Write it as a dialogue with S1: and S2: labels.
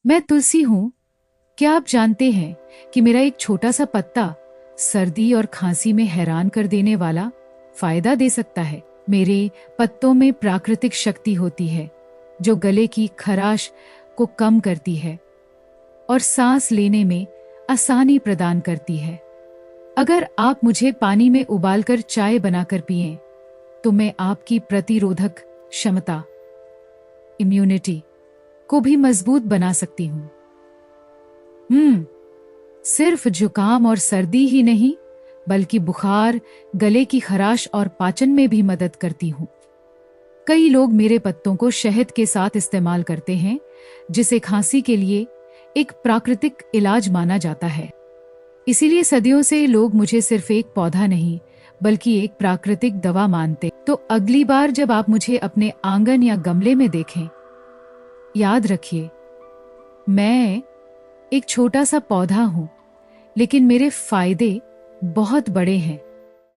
S1: मैं तुलसी हूँ। क्या आप जानते हैं कि मेरा एक छोटा सा पत्ता सर्दी और खांसी में हैरान कर देने वाला फायदा दे सकता है। मेरे पत्तों में प्राकृतिक शक्ति होती है जो गले की खराश को कम करती है और सांस लेने में आसानी प्रदान करती है। अगर आप मुझे पानी में उबालकर चाय बनाकर पिएं, तो मैं आपकी प्रतिरोधक क्षमता, इम्यूनिटी को भी मजबूत बना सकती हूँ। सिर्फ जुकाम और सर्दी ही नहीं, बल्कि बुखार, गले की खराश और पाचन में भी मदद करती हूँ। कई लोग मेरे पत्तों को शहद के साथ इस्तेमाल करते हैं, जिसे खांसी के लिए एक प्राकृतिक इलाज माना जाता है। इसीलिए सदियों से लोग मुझे सिर्फ एक पौधा नहीं, बल्कि एक प्राकृतिक दवा मानते। तो अगली बार जब आप मुझे अपने आंगन या गमले में देखें, याद रखिए, मैं एक छोटा सा पौधा हूँ, लेकिन मेरे फायदे बहुत बड़े हैं।